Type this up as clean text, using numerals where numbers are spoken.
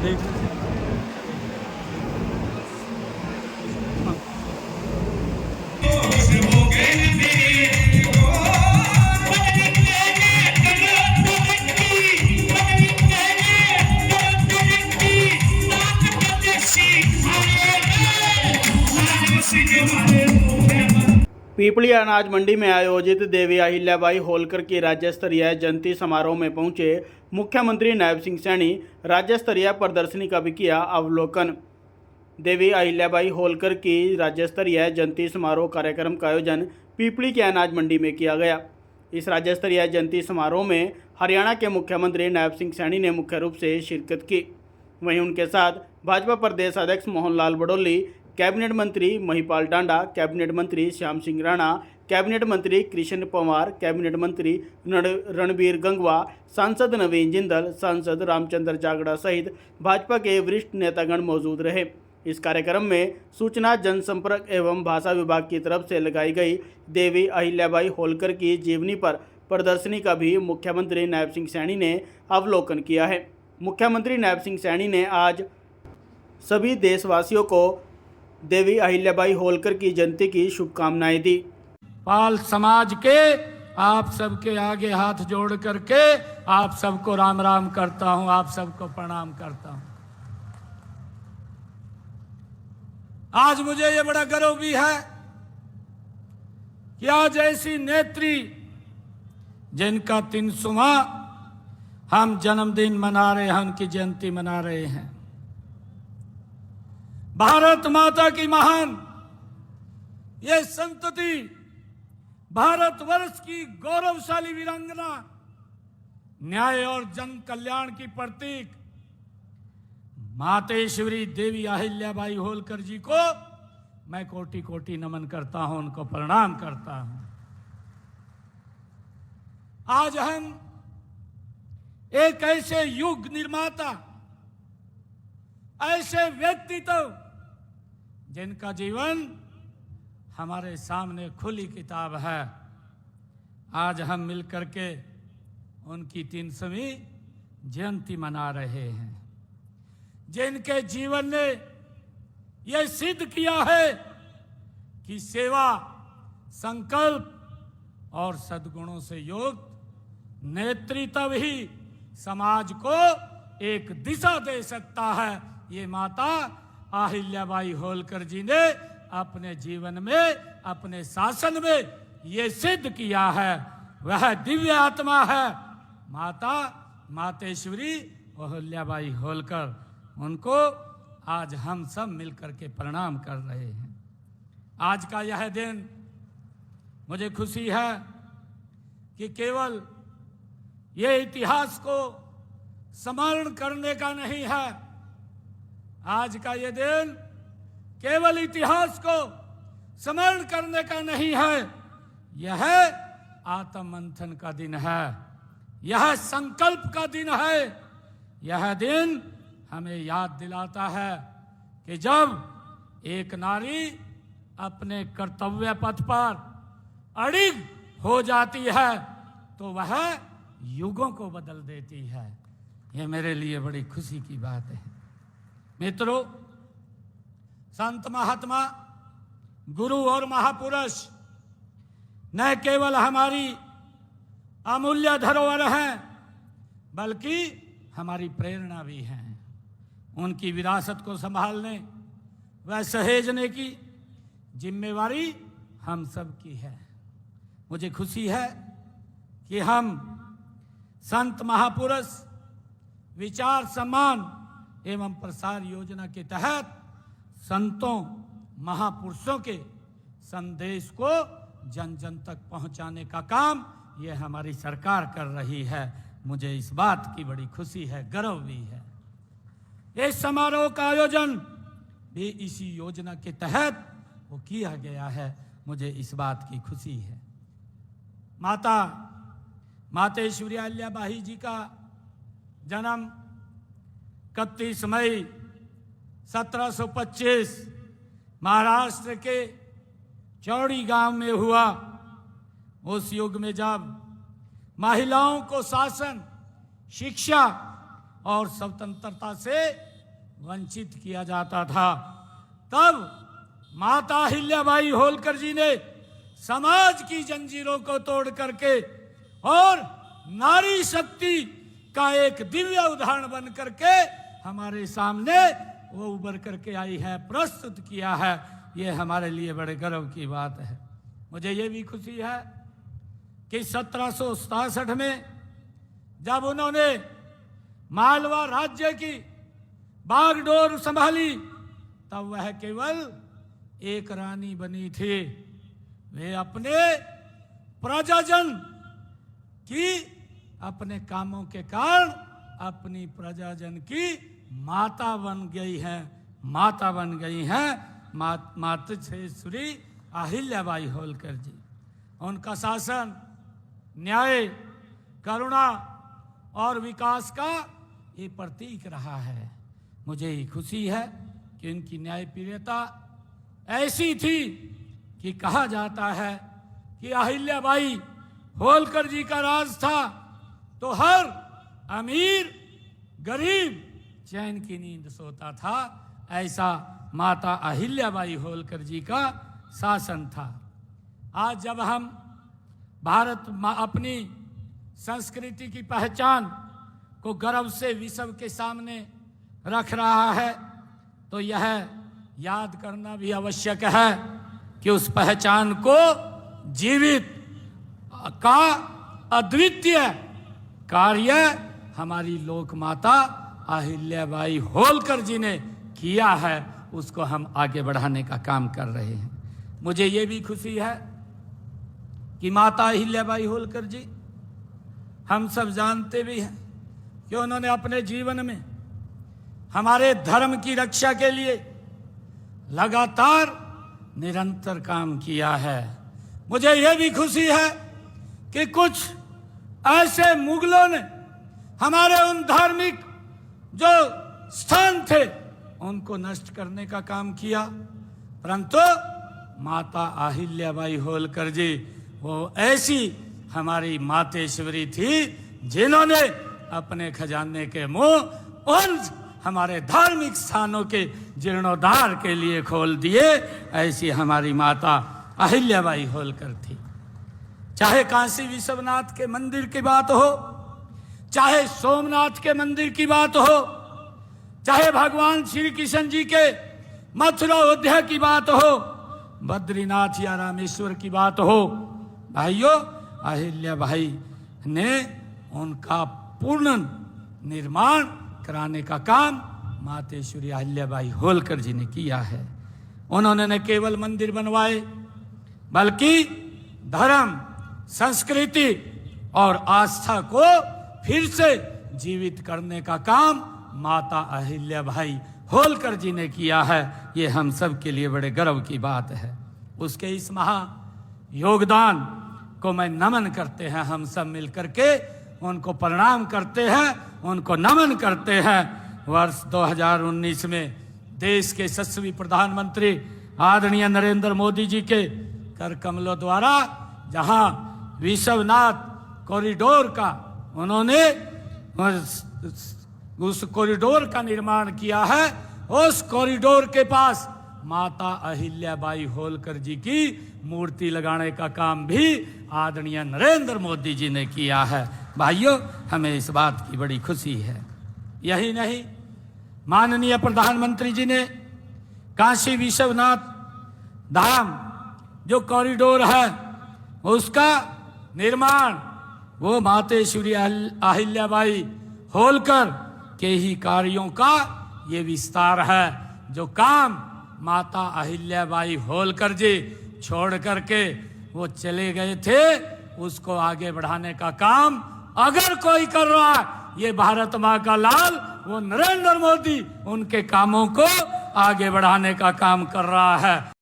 देख पीपली अनाज मंडी में आयोजित देवी अहिल्याबाई होलकर की राज्य स्तरीय जयंती समारोह में पहुंचे मुख्यमंत्री नायब सिंह सैनी राज्य स्तरीय प्रदर्शनी का भी किया अवलोकन। देवी अहिल्याबाई होलकर की राज्य स्तरीय जयंती समारोह कार्यक्रम का आयोजन पीपली के अनाज मंडी में किया गया। इस राज्य स्तरीय जयंती समारोह में हरियाणा के मुख्यमंत्री नायब सिंह सैनी ने मुख्य रूप से शिरकत की। वहीं उनके साथ भाजपा प्रदेश अध्यक्ष मोहन लाल बडोली, कैबिनेट मंत्री महिपाल डांडा, कैबिनेट मंत्री श्याम सिंह राणा, कैबिनेट मंत्री कृष्ण पंवार, कैबिनेट मंत्री रणबीर गंगवा, सांसद नवीन जिंदल, सांसद रामचंद्र जागड़ा सहित भाजपा के वरिष्ठ नेतागण मौजूद रहे। इस कार्यक्रम में सूचना जनसंपर्क एवं भाषा विभाग की तरफ से लगाई गई देवी अहिल्याबाई होलकर की जीवनी पर प्रदर्शनी का भी मुख्यमंत्री नायब सिंह सैनी ने अवलोकन किया है। मुख्यमंत्री नायब सिंह सैनी ने आज सभी देशवासियों को देवी अहिल्याबाई होलकर की जयंती की शुभकामनाएं दी। पाल समाज के आप सबके आगे हाथ जोड़ करके आप सबको राम राम करता हूं, आप सबको प्रणाम करता हूं। आज मुझे ये बड़ा गर्व भी है कि आज ऐसी नेत्री जिनका 300वां हम जन्मदिन मना रहे हैं, उनकी जयंती मना रहे हैं। भारत माता की महान ये संतति, भारतवर्ष की गौरवशाली वीरांगना, न्याय और जन कल्याण की प्रतीक मातेश्वरी देवी अहिल्याबाई होलकर जी को मैं कोटि कोटि नमन करता हूं, उनको प्रणाम करता हूं। आज हम एक ऐसे युग निर्माता, ऐसे व्यक्तित्व जिनका जीवन हमारे सामने खुली किताब है, आज हम मिलकर के उनकी 300वीं जयंती मना रहे हैं। जिनके जीवन ने यह सिद्ध किया है कि सेवा, संकल्प और सद्गुणों से युक्त नेतृत्व ही समाज को एक दिशा दे सकता है। ये माता अहिल्याबाई होलकर जी ने अपने जीवन में, अपने शासन में ये सिद्ध किया है। वह दिव्य आत्मा है माता मातेश्वरी अहिल्याबाई होलकर। उनको आज हम सब मिलकर के प्रणाम कर रहे हैं। आज का यह दिन मुझे खुशी है कि केवल ये इतिहास को स्मरण करने का नहीं है। आज का ये दिन केवल इतिहास को स्मरण करने का नहीं है, यह आत्म मंथन का दिन है, यह संकल्प का दिन है। यह दिन हमें याद दिलाता है कि जब एक नारी अपने कर्तव्य पथ पर अड़िग हो जाती है तो वह युगों को बदल देती है। यह मेरे लिए बड़ी खुशी की बात है। मित्रों, संत महात्मा, गुरु और महापुरुष न केवल हमारी अमूल्य धरोहर हैं, बल्कि हमारी प्रेरणा भी हैं। उनकी विरासत को संभालने व सहेजने की जिम्मेवारी हम सब की है। मुझे खुशी है कि हम संत महापुरुष विचार सम्मान एवं प्रसार योजना के तहत संतों महापुरुषों के संदेश को जन जन तक पहुंचाने का काम ये हमारी सरकार कर रही है। मुझे इस बात की बड़ी खुशी है, गर्व भी है। इस समारोह का आयोजन भी इसी योजना के तहत वो किया गया है। मुझे इस बात की खुशी है। माता मातेश्वरी अहिल्याबाई जी का जन्म 31 मई 1725 महाराष्ट्र के चौड़ी गांव में हुआ। उस युग में जब महिलाओं को शासन, शिक्षा और स्वतंत्रता से वंचित किया जाता था, तब माता अहिल्याबाई होलकर जी ने समाज की जंजीरों को तोड़ करके और नारी शक्ति का एक दिव्य उदाहरण बन करके हमारे सामने वो उभर करके आई है, प्रस्तुत किया है। ये हमारे लिए बड़े गर्व की बात है। मुझे ये भी खुशी है कि 1767 में जब उन्होंने मालवा राज्य की बागडोर संभाली, तब वह केवल एक रानी बनी थी। वे अपने प्रजाजन की अपने कामों के कारण अपनी प्रजाजन की माता बन गई हैं, माता बन गई हैं मातृश्री अहिल्याबाई होलकर जी। उनका शासन न्याय, करुणा और विकास का ये प्रतीक रहा है। मुझे खुशी है कि उनकी न्यायप्रियता ऐसी थी कि कहा जाता है कि अहिल्याबाई होलकर जी का राज था तो हर अमीर गरीब चैन की नींद सोता था। ऐसा माता अहिल्याबाई होलकर जी का शासन था। आज जब हम भारत अपनी संस्कृति की पहचान को गर्व से विश्व के सामने रख रहा है, तो यह याद करना भी आवश्यक है कि उस पहचान को जीवित का अद्वितीय कार्य हमारी लोक माता अहिल्याबाई होलकर जी ने किया है, उसको हम आगे बढ़ाने का काम कर रहे हैं। मुझे ये भी खुशी है कि माता अहिल्याबाई होलकर जी, हम सब जानते भी हैं कि उन्होंने अपने जीवन में हमारे धर्म की रक्षा के लिए लगातार निरंतर काम किया है। मुझे यह भी खुशी है कि कुछ ऐसे मुगलों ने हमारे उन धार्मिक जो स्थान थे उनको नष्ट करने का काम किया, परंतु माता अहिल्याबाई होलकर जी वो ऐसी हमारी मातेश्वरी थी जिन्होंने अपने खजाने के मुंह उन हमारे धार्मिक स्थानों के जीर्णोद्धार के लिए खोल दिए। ऐसी हमारी माता अहिल्याबाई होलकर थी। चाहे काशी विश्वनाथ के मंदिर की बात हो, चाहे सोमनाथ के मंदिर की बात हो, चाहे भगवान श्री कृष्ण जी के मथुरा अयोध्या की बात हो, बद्रीनाथ या रामेश्वर की बात हो, भाइयों अहिल्याबाई ने उनका पूर्ण निर्माण कराने का काम मातेश्वरी अहिल्याबाई होलकर जी ने किया है। उन्होंने न केवल मंदिर बनवाए बल्कि धर्म, संस्कृति और आस्था को फिर से जीवित करने का काम माता अहिल्याबाई होलकर जी ने किया है। ये हम सब के लिए बड़े गर्व की बात है। उसके इस महा योगदान को मैं नमन करते हैं, हम सब मिलकर के उनको प्रणाम करते हैं, उनको नमन करते हैं। वर्ष 2019 में देश के यशस्वी प्रधानमंत्री आदरणीय नरेंद्र मोदी जी के कर कमलों द्वारा जहां विश्वनाथ कॉरिडोर का उन्होंने उस कॉरिडोर का निर्माण किया है, उस कॉरिडोर के पास माता अहिल्याबाई होलकर जी की मूर्ति लगाने का काम भी आदरणीय नरेंद्र मोदी जी ने किया है। भाइयों, हमें इस बात की बड़ी खुशी है। यही नहीं, माननीय प्रधानमंत्री जी ने काशी विश्वनाथ धाम जो कॉरिडोर है उसका निर्माण वो मातेश्वरी अहिल्याबाई होलकर के ही कार्यों का ये विस्तार है। जो काम माता अहिल्याबाई होलकर जी छोड़ करके वो चले गए थे, उसको आगे बढ़ाने का काम अगर कोई कर रहा है, ये भारत माँ का लाल वो नरेंद्र मोदी उनके कामों को आगे बढ़ाने का काम कर रहा है।